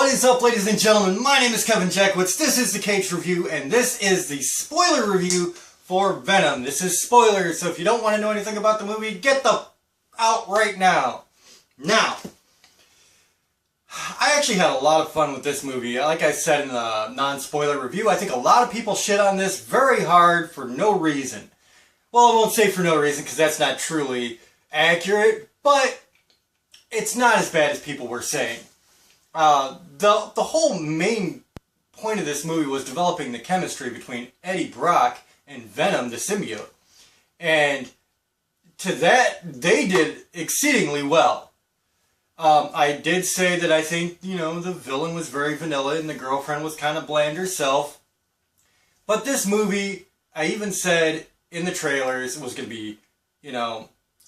What is up, ladies and gentlemen? My name is Kevin Jackwitz. This is the Kaged Review, and this is the spoiler review for Venom. This is spoilers, so if you don't want to know anything about the movie, get the out right now. Now, I actually had a lot of fun with this movie. Like I said in the non-spoiler review, I think a lot of people shit on this very hard for no reason. Well, I won't say for no reason, because that's not truly accurate, but it's not as bad as people were saying. The whole main point of this movie was developing the chemistry between Eddie Brock and Venom, the symbiote. And to that, they did exceedingly well. I did say that I think, the villain was very vanilla and the girlfriend was kind of bland herself. But this movie, I even said in the trailers, was going to be,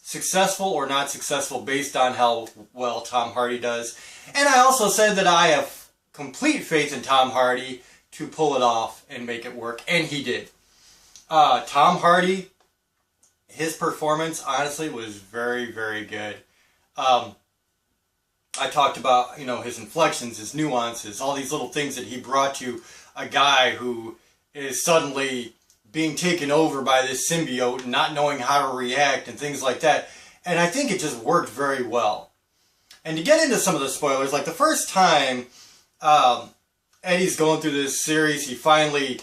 successful or not successful based on how well Tom Hardy does. And I also said that I have complete faith in Tom Hardy to pull it off and make it work, and he did. Tom Hardy, his performance, honestly, was very, very good. I talked about, his inflections, his nuances, all these little things that he brought to a guy who is suddenly being taken over by this symbiote and not knowing how to react and things like that. And I think it just worked very well. And to get into some of the spoilers, like the first time Eddie's going through this series, he finally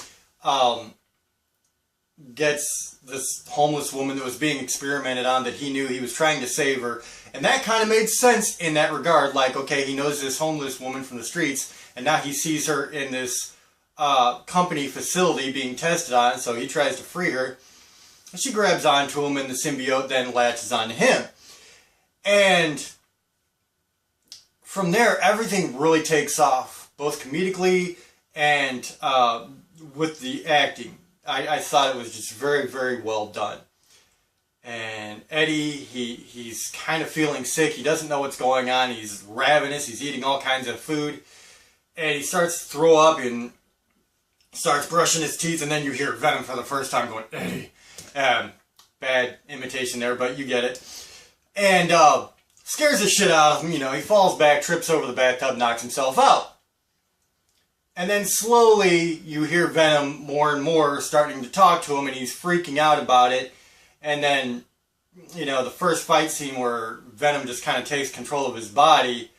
gets this homeless woman that was being experimented on that he knew he was trying to save her. And that kind of made sense in that regard. Like, okay, he knows this homeless woman from the streets, and now he sees her in this company facility being tested on, so he tries to free her. And she grabs onto him, and the symbiote then latches onto him. And from there, everything really takes off, both comedically and with the acting. I thought it was just very, very well done. And Eddie, he's kind of feeling sick. He doesn't know what's going on. He's ravenous. He's eating all kinds of food. And he starts to throw up and starts brushing his teeth, and then you hear Venom for the first time going, Eddie. Bad imitation there, but you get it. And scares the shit out of him. He falls back, trips over the bathtub, knocks himself out. And then slowly you hear Venom more and more starting to talk to him, and he's freaking out about it. And then, the first fight scene where Venom just kind of takes control of his body,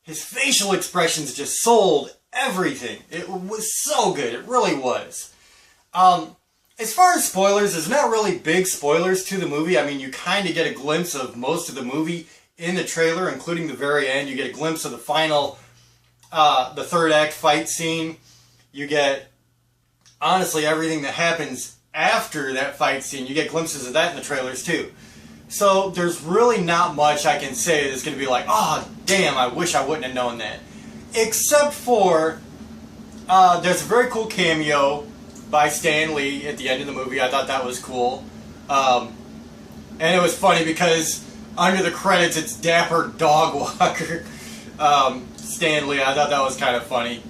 his facial expressions just sold everything. It was so good. It really was. As far as spoilers, there's not really big spoilers to the movie. I mean, you kind of get a glimpse of most of the movie in the trailer, including the very end. You get a glimpse of the final, the third act fight scene. You get, honestly, everything that happens after that fight scene. You get glimpses of that in the trailers, too. So, there's really not much I can say that's going to be like, oh, damn, I wish I wouldn't have known that. Except for, there's a very cool cameo by Stan Lee at the end of the movie. I thought that was cool. And it was funny because under the credits it's Dapper Dog Walker Stan Lee. I thought that was kind of funny.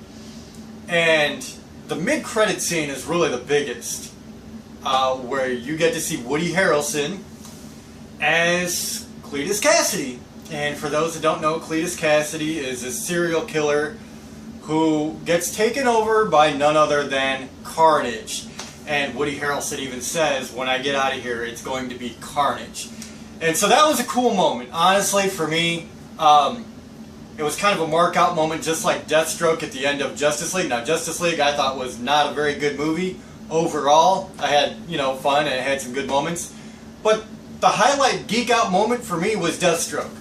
And the mid-credit scene is really the biggest, where you get to see Woody Harrelson as Cletus Cassidy. And for those that don't know, Cletus Cassidy is a serial killer who gets taken over by none other than Carnage. And Woody Harrelson even says, when I get out of here, it's going to be Carnage. And so that was a cool moment. Honestly, for me, it was kind of a mark-out moment, just like Deathstroke at the end of Justice League. Now, Justice League I thought was not a very good movie overall. I had, fun and it had some good moments. But the highlight geek-out moment for me was Deathstroke.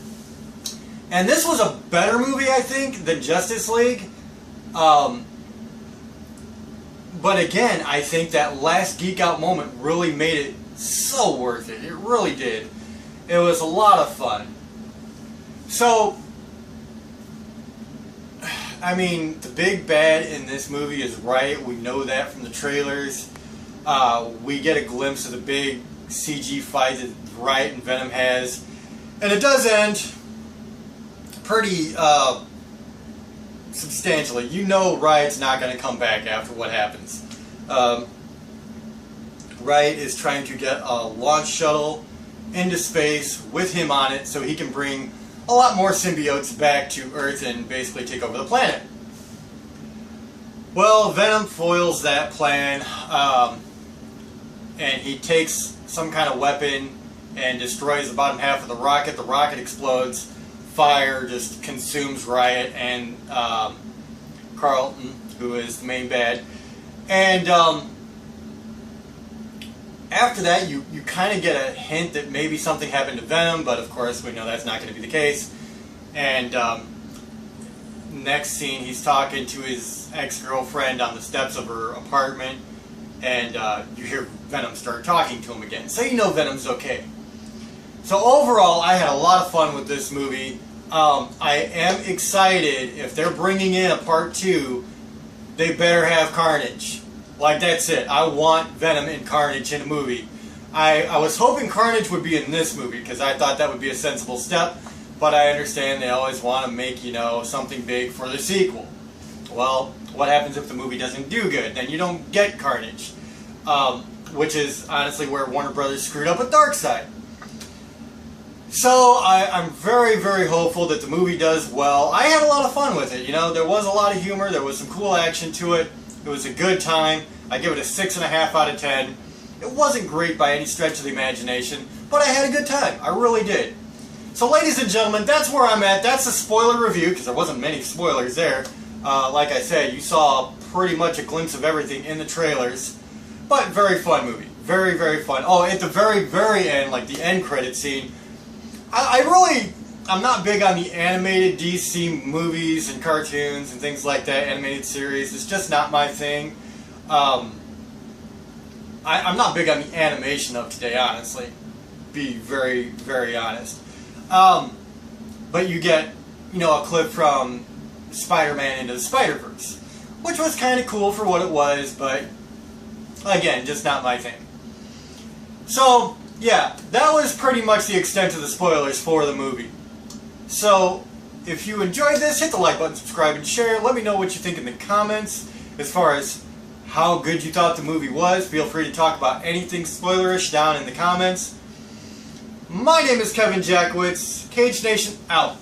And this was a better movie, I think, than Justice League. But again, I think that last geek out moment really made it so worth it. It really did. It was a lot of fun. So, I mean, the big bad in this movie is Riot. We know that from the trailers. We get a glimpse of the big CG fight that Riot and Venom has. And it does end pretty substantially. Riot's not going to come back after what happens. Riot is trying to get a launch shuttle into space with him on it so he can bring a lot more symbiotes back to Earth and basically take over the planet. Well, Venom foils that plan, and he takes some kind of weapon and destroys the bottom half of the rocket. The rocket explodes. Fire just consumes Riot and Carlton, who is the main bad. And after that, you kind of get a hint that maybe something happened to Venom, but of course we know that's not going to be the case. And next scene, he's talking to his ex-girlfriend on the steps of her apartment, and you hear Venom start talking to him again. So you know Venom's okay. So overall, I had a lot of fun with this movie. I am excited. If they're bringing in a part 2, they better have Carnage. Like, that's it. I want Venom and Carnage in a movie. I was hoping Carnage would be in this movie because I thought that would be a sensible step, but I understand they always want to make, you know, something big for the sequel. Well, what happens if the movie doesn't do good? Then you don't get Carnage, which is honestly where Warner Brothers screwed up with Darkseid. So I'm very, very hopeful that the movie does well. I had a lot of fun with it. You know, there was a lot of humor. There was some cool action to it. It was a good time. I give it a 6.5 out of 10. It wasn't great by any stretch of the imagination, but I had a good time. I really did. So ladies and gentlemen, that's where I'm at. That's a spoiler review, because there wasn't many spoilers there. Like I said, you saw pretty much a glimpse of everything in the trailers. But very fun movie. Very, very fun. Oh, at the very, very end, like the end credit scene, I'm not big on the animated DC movies and cartoons and things like that, animated series. It's just not my thing. I'm not big on the animation of today, honestly. Be very, very honest. But you get, you know, a clip from Spider-Man Into the Spider-Verse, which was kind of cool for what it was, but again, just not my thing. So, yeah, that was pretty much the extent of the spoilers for the movie. So, if you enjoyed this, hit the like button, subscribe, and share. Let me know what you think in the comments as far as how good you thought the movie was. Feel free to talk about anything spoilerish down in the comments. My name is Kevin Jackowitz. Kaged Nation out.